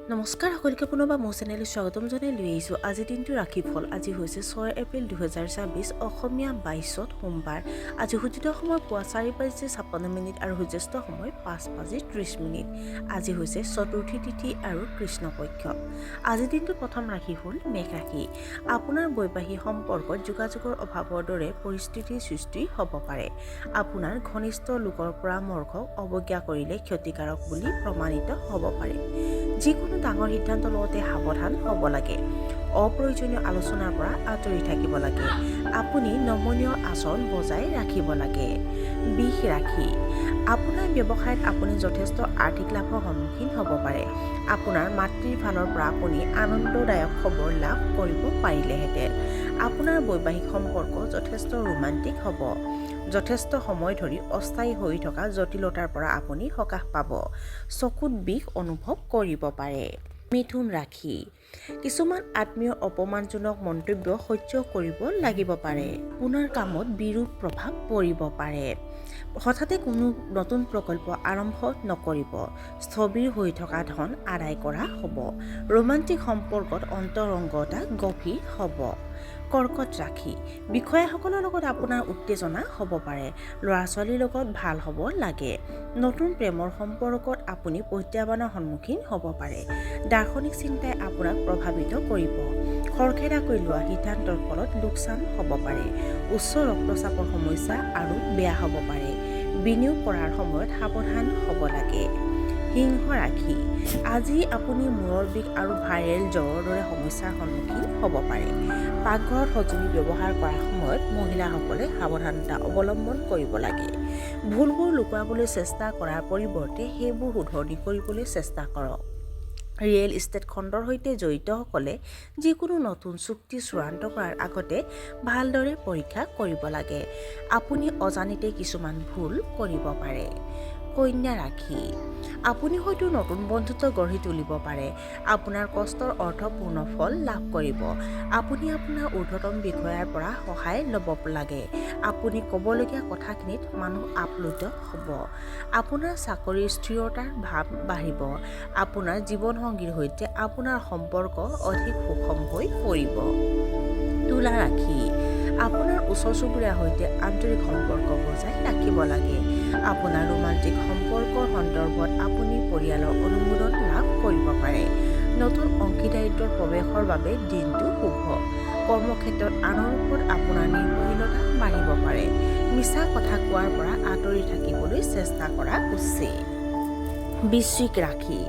নমস্কাৰ সকলোকে পুনৰবাৰ মোৰ চেনেললৈ স্বাগতম জনাই লৈ আহিছোঁ। আজিৰ দিনটো ৰাশিফল। আজি হৈছে 6 এপ্ৰিল 2024 অসমীয়া 22 সোমবাৰ। আজি সূৰ্যোদয় সময় পুৱা 4:56 আৰু সূৰ্যাস্ত সময় 5:30। আজি হৈছে চতুৰ্থী তিথি আৰু কৃষ্ণপক্ষ। আজিৰ দিনটোৰ প্ৰথম ৰাশি হ'ল মেঘ ৰাশি। আপোনাৰ বৈবাহিক সম্পৰ্কত যোগাযোগৰ অভাৱৰ দৰে পৰিস্থিতিৰ সৃষ্টি হ'ব পাৰে। আপোনাৰ ঘনিষ্ঠ লোকৰ পৰামৰ্শক অৱজ্ঞা কৰিলে ক্ষতিকাৰক বুলি প্ৰমাণিত হ'ব পাৰে। যিকোনো ডাঙৰ সিদ্ধান্ত লওঁতে সাৱধান হ'ব লাগে। অপ্ৰয়োজনীয় আলোচনাৰ পৰা আঁতৰি থাকিব লাগে। আপুনি নমনীয় আচৰণ বজাই ৰাখিব লাগে। বৃষ ৰাশি। আপোনাৰ ব্যৱসায়ত আপুনি যথেষ্ট আৰ্থিক লাভৰ সন্মুখীন হ'ব পাৰে। আপোনাৰ মাতৃৰ ফালৰ পৰা আপুনি আনন্দদায়ক খবৰ লাভ কৰিব পাৰিলেহেঁতেন। আপোনাৰ বৈবাহিক সম্পৰ্ক যথেষ্ট ৰোমান্টিক হ'ব। যথেষ্ট সময় ধৰি অস্থায়ী হৈ থকা জটিলতাৰ পৰা আপুনি সকাহ পাব। চকুত বিষ অনুভৱ কৰিব পাৰে। মিথুন ৰাশি। কিছুমান আত্মীয় অপমানজনক মন্তব্য সহ্য কৰিব লাগিব পাৰে। আপোনাৰ কামত বিৰূপ প্ৰভাৱ পৰিব পাৰে। হঠাতে কোনো নতুন প্ৰকল্প আৰম্ভ নকৰিব। স্থবিৰ হৈ থকা ধন আদায় কৰা হ'ব। ৰোমান্টিক সম্পৰ্কত অন্তৰংগতা গভীৰ হ'ব। কৰ্কট ৰাশি। বিষয়াসকলৰ লগত আপোনাৰ উত্তেজনা হ'ব পাৰে। ল'ৰা-ছোৱালীৰ লগত ভাল হ'ব লাগে। নতুন প্ৰেমৰ সম্পৰ্কত আপুনি প্ৰত্যাহ্বানৰ সন্মুখীন হ'ব পাৰে। দাৰ্শনিক চিন্তাই আপোনাক প্ৰভাৱিত কৰিব। খৰখেদাকৈ লোৱা সিদ্ধান্তৰ ফলত লোকচান হ'ব পাৰে। উচ্চ ৰক্তচাপৰ সমস্যা আৰু বেয়া হ'ব পাৰে। বিনিয়োগ কৰাৰ সময়ত সাৱধান হ'ব লাগে। সিংহ ৰাশি। আজি আপুনি মূৰৰ বিষ আৰু ভাইৰেল জ্বৰৰ দৰে সমস্যাৰ সন্মুখীন হ'ব পাৰে। পাকঘৰত সঁজুলি ব্যৱহাৰ কৰাৰ সময়ত মহিলাসকলে সাৱধানতা অৱলম্বন কৰিব লাগে। ভুলবোৰ লুকুৱাবলৈ চেষ্টা কৰাৰ পৰিৱৰ্তে সেইবোৰ শুধৰণি কৰিবলৈ চেষ্টা কৰক। ৰিয়েল ইষ্টেট খণ্ডৰ সৈতে জড়িতসকলে যিকোনো নতুন চুক্তি চূড়ান্ত কৰাৰ আগতে ভালদৰে পৰীক্ষা কৰিব লাগে। আপুনি অজানিতে কিছুমান ভুল কৰিব পাৰে। কন্যা ৰাশি। আপুনি হয়তো নতুন বন্ধুত্ব গঢ়ি তুলিব পাৰে। আপোনাৰ কষ্টৰ অৰ্থপূৰ্ণ ফল লাভ কৰিব। আপুনি আপোনাৰ ঊৰ্ধ্বতম বিষয়াৰ পৰা সহায় ল'ব লাগে। আপুনি ক'বলগীয়া কথাখিনিত মানুহ আপ্লুত হ'ব। আপোনাৰ চাকৰিৰ স্থিৰতাৰ ভাৱ বাঢ়িব। আপোনাৰ জীৱনসংগীৰ সৈতে আপোনাৰ সম্পৰ্ক অধিক সুষম হৈ পৰিব। তুলা ৰাশি। আপোনাৰ ওচৰ চুবুৰীয়াৰ সৈতে আন্তৰিক সম্পৰ্ক বজাই ৰাখিব লাগে। আপোনাৰ ৰোমান্টিক সম্পৰ্কৰ সন্দৰ্ভত আপুনি পৰিয়ালৰ অনুমোদন লাভ কৰিব পাৰে। নতুন অংশীদাৰিত্বৰ প্ৰৱেশৰ বাবে দিনটো শুভ। কৰ্মক্ষেত্ৰত আনৰ ওপৰত আপোনাৰ নিৰ্ভৰশীলতা বাঢ়িব পাৰে। মিছা কথা কোৱাৰ পৰা আঁতৰি থাকিবলৈ চেষ্টা কৰা উচিত। বৃশ্চিক ৰাশি।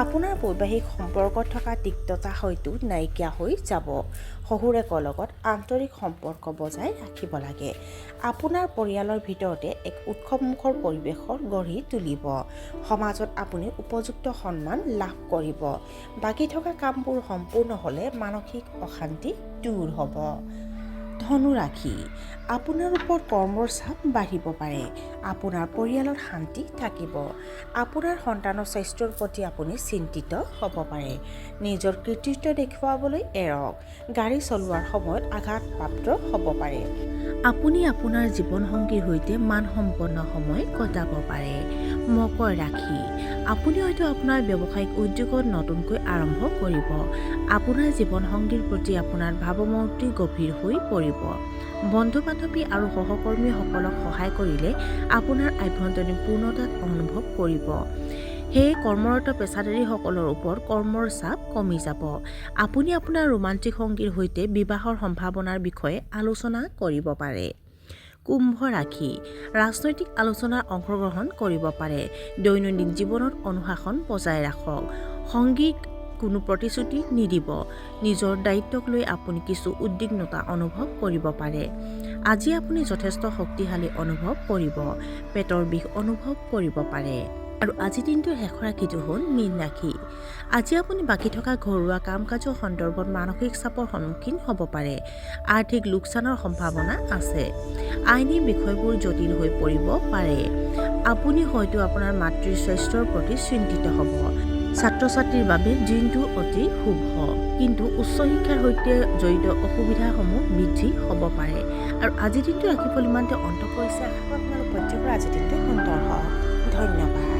আপোনাৰ বৈবাহিক সম্পৰ্কত থকা তিক্ততা হয়তো নাইকিয়া হৈ যাব। শহুৰেকৰ লগত আন্তৰিক সম্পৰ্ক বজাই ৰাখিব লাগে। আপোনাৰ পৰিয়ালৰ ভিতৰতে এক উৎসৱমুখৰ পৰিৱেশৰ গঢ়ি তুলিব। সমাজত আপুনি উপযুক্ত সন্মান লাভ কৰিব। বাকী থকা কামবোৰ সম্পূৰ্ণ হ'লে মানসিক অশান্তি দূৰ হ'ব। ধনু ৰাশি। আপোনাৰ ওপৰত কৰ্মৰ চাপ বাঢ়িব পাৰে। আপোনাৰ পৰিয়ালত শান্তি থাকিব। আপোনাৰ সন্তানৰ স্বাস্থ্যৰ প্ৰতি আপুনি চিন্তিত হ'ব পাৰে। নিজৰ কৃতিত্ব দেখুৱাবলৈ এৰক। গাড়ী চলোৱাৰ সময়ত আঘাতপ্ৰাপ্ত হ'ব পাৰে। আপুনি আপোনাৰ জীৱনসংগীৰ সৈতে মানসম্পন্ন সময় কটাব পাৰে। মকৰ ৰাশি। আপুনি হয়তো আপোনাৰ ব্যৱসায়িক উদ্যোগত নতুনকৈ আৰম্ভ কৰিব। আপোনাৰ জীৱনসংগীৰ প্ৰতি আপোনাৰ ভাৱমূৰ্তি গভীৰ হৈ পৰিব। বন্ধু-বান্ধৱী আৰু সহকৰ্মীসকলক সহায় কৰিলে আপোনাৰ আভ্যন্তৰীণ পূৰ্ণতাত অনুভৱ কৰিব। সেয়ে কৰ্মৰত পেছাদাৰীসকলৰ ওপৰত কৰ্মৰ চাপ কমি যাব। আপুনি আপোনাৰ ৰোমান্টিক সঙ্গীৰ সৈতে বিবাহৰ সম্ভাৱনাৰ বিষয়ে আলোচনা কৰিব পাৰে। কুম্ভ ৰাশি। ৰাজনৈতিক আলোচনাত অংশগ্ৰহণ কৰিব পাৰে। দৈনন্দিন জীৱনত অনুশাসন বজাই ৰাখক। সংগীক কোনো প্ৰতিশ্ৰুতি নিদিব। নিজৰ দায়িত্বক লৈ আপুনি কিছু উদ্বিগ্নতা অনুভৱ কৰিব পাৰে। আজি আপুনি যথেষ্ট শক্তিশালী অনুভৱ কৰিব। পেটৰ বিষ অনুভৱ কৰিব পাৰে। আৰু আজিৰ দিনটোৰ শেষৰ ৰাশিটো হ'ল মীন ৰাশি। আজি আপুনি বাকী থকা ঘৰুৱা কাম কাজৰ সন্দৰ্ভত মানসিক চাপৰ সন্মুখীন হ'ব পাৰে। আৰ্থিক লোকচানৰ সম্ভাৱনা আছে। আইনী বিষয়বোৰ জটিল হৈ পৰিব পাৰে। আপুনি হয়তো আপোনাৰ মাতৃৰ স্বাস্থ্যৰ প্ৰতি চিন্তিত হ'ব। ছাত্ৰ-ছাত্ৰীৰ বাবে দিনটো অতি শুভ। কিন্তু উচ্চ শিক্ষাৰ সৈতে জড়িত অসুবিধাসমূহ বৃদ্ধি হ'ব পাৰে। আৰু আজিৰ দিনটো ৰাশিফল ইমানতে অন্ত পৰিছে। আশা কৰোঁ আপোনালোক প্ৰত্যেকৰে আজিৰ দিনটো সুন্দৰ হওক। ধন্যবাদ।